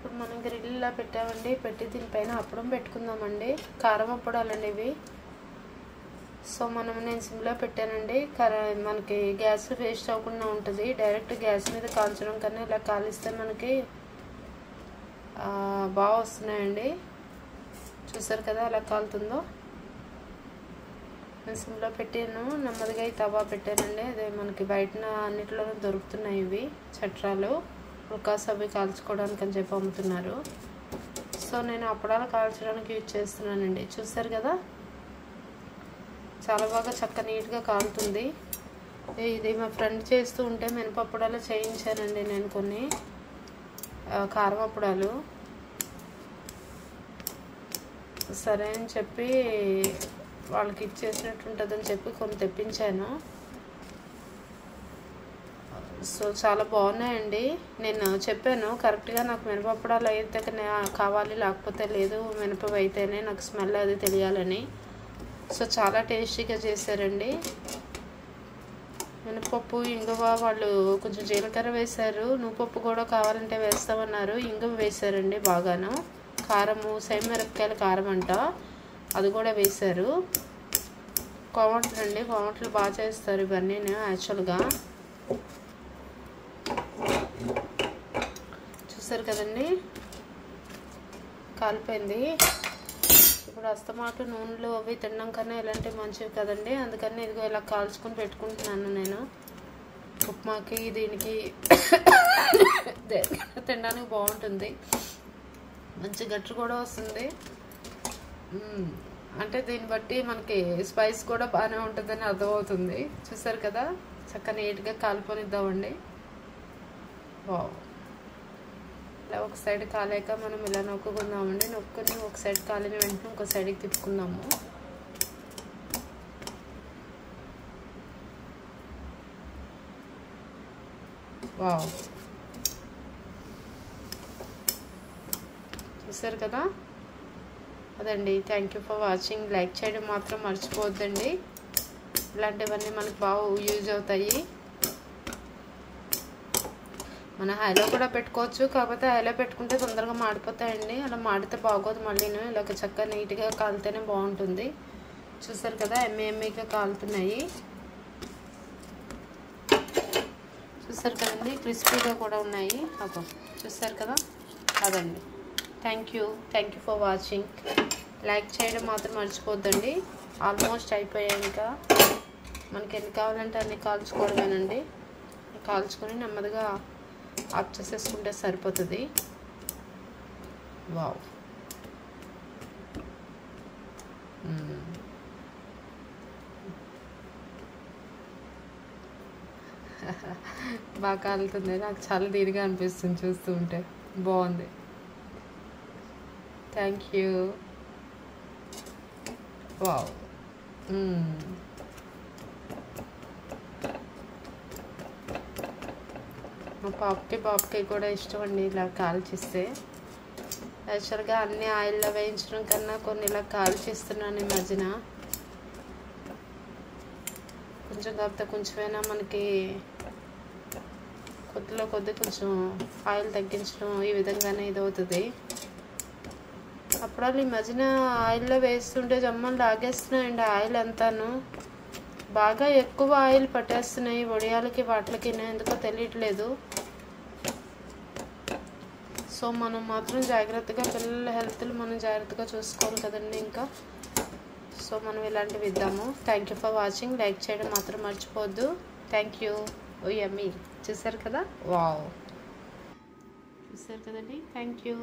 ఇప్పుడు మనం గ్రిల్లా పెట్టామండి. పెట్టి దీనిపైన అప్పడం పెట్టుకుందామండి. కారం అప్పడాలండి ఇవి. సో నేను సిమ్లో పెట్టానండి. మనకి గ్యాస్ వేస్ట్ అవ్వకుండా ఉంటుంది. డైరెక్ట్ గ్యాస్ మీద కాల్చడం కన్నా ఇలా కాలిస్తే మనకి బాగా వస్తున్నాయండి. చూసారు కదా ఎలా కాలుతుందో. నేను సిమ్లో పెట్టాను. నెమ్మదిగా ఈ తవా పెట్టానండి. అదే మనకి బయట అన్నిటిలోనూ దొరుకుతున్నాయి ఇవి చట్రాలు. పుల్కాస్ అవి కాల్చుకోవడానికి అని చెప్పి అమ్ముతున్నారు. సో నేను అప్పడాలు కాల్చడానికి యూజ్ చేస్తున్నానండి. చూసారు కదా చాలా బాగా నీట్గా కాలుతుంది. ఇది మా ఫ్రెండ్ చేస్తూ ఉంటే మినపప్పడాలు చేయించానండి నేను కొన్ని కారం అప్పడాలు. సరే అని చెప్పి వాళ్ళకి ఇచ్చేసినట్టు ఉంటుందని చెప్పి కొన్ని తెప్పించాను. సో చాలా బాగున్నాయండి. నేను చెప్పాను కరెక్ట్గా నాకు మినపప్పడాలు అయితే కావాలి, లేకపోతే లేదు మినపవి అయితేనే నాకు స్మెల్ అది తెలియాలని. సో చాలా టేస్టీగా చేశారండి. మినపప్పు ఇంగువ వాళ్ళు కొంచెం జీలకర్ర వేశారు. నువ్వుపప్పు కూడా కావాలంటే వేస్తామన్నారు. ఇంగువ వేశారండి బాగాను. కారము మిరపకాయల కారం అంట అది కూడా వేశారు. కోమట్లు అండి, కోమట్లు బాగా చేస్తారు ఇవన్నీ యాక్చువల్గా. చూసారు కదండి కాలిపోయింది. ఇప్పుడు అస్తమాటు నూనెలు అవి తినడం కన్నా ఇలాంటివి మంచివి కదండి. అందుకని ఇదిగో ఇలా కాల్చుకొని పెట్టుకుంటున్నాను నేను. ఉప్మాకి దీనికి తినడానికి బాగుంటుంది. మంచి గట్టు కూడా వస్తుంది. అంటే దీన్ని బట్టి మనకి స్పైస్ కూడా బాగానే ఉంటుందని అర్థమవుతుంది. చూసారు కదా చక్కగా నీట్గా కాలిపోనిద్దామండి. వావ్, ఇలా ఒక సైడ్ కాలేక మనం ఇలా నొక్కుకుందామండి. నొక్కుని ఒక సైడ్ కాలిన వెంటనే ఇంకో సైడ్కి తిప్పుకుందాము. వావ్, చూసారు కదా అదండి. Thank you for watching. Like చేయడం మాత్రం మర్చిపోవద్దండి. ఇలాంటివన్నీ మనకు బాగా యూజ్ అవుతాయి. మన హైలో కూడా పెట్టుకోవచ్చు. కాకపోతే హైలో పెట్టుకుంటే తొందరగా మాడిపోతాయండి. అలా మాడితే బాగోదు. మళ్ళీను ఇలాగ చక్కగా నీట్గా కాలితేనే బాగుంటుంది. చూసారు కదా ఎమ్మీగా కాలుతున్నాయి. చూసారు కదండి క్రిస్పీగా కూడా ఉన్నాయి. అబ్బో చూసారు కదా అదండి. Thank you for watching. Like చేయడం మాత్రం మర్చిపోద్దండి. ఆల్మోస్ట్ అయిపోయాయి. ఇంకా మనకి ఎన్ని కావాలంటే అన్ని కాల్చుకోవడమేనండి. కాల్చుకొని నెమ్మదిగా ఆఫ్ చేసేసుకుంటే సరిపోతుంది. వావ్, బాగా కాలుతుంది. నాకు చాలా దీనిగా అనిపిస్తుంది చూస్తూ ఉంటే. బాగుంది. Thank you. వావ్, మా బాబుకి కూడా ఇష్టం అండి ఇలా కాల్చిస్తే. యాక్చువల్గా అన్ని ఆయిల్లో వేయించడం కన్నా కొన్ని ఇలా కాల్చిస్తున్నాను ఈ మధ్యన. కొంచెం కాకపోతే కొంచెమైనా మనకి కొద్దిలో కొంచెం ఆయిల్ తగ్గించడం ఈ విధంగానే ఇది అవుతుంది. అప్పుడు ఈ మధ్యన ఆయిల్లో వేస్తుంటే జమ్మలు లాగేస్తున్నాయండి ఆయిల్ అంతాను. బాగా ఎక్కువ ఆయిల్ పట్టేస్తున్నాయి వడియాలకి వాటికి. ఎందుకో తెలియట్లేదు. సో మనం మాత్రం జాగ్రత్తగా పిల్లల హెల్త్లు మనం జాగ్రత్తగా చూసుకోవాలి కదండి. ఇంకా సో మనం ఇలాంటివి ఇద్దాము. Thank you for watching. Like చేయడం మాత్రం మర్చిపోవద్దు. Thank you. Oh yummy. చూసారు కదా. వావ్, చూసారు కదండి. Thank you.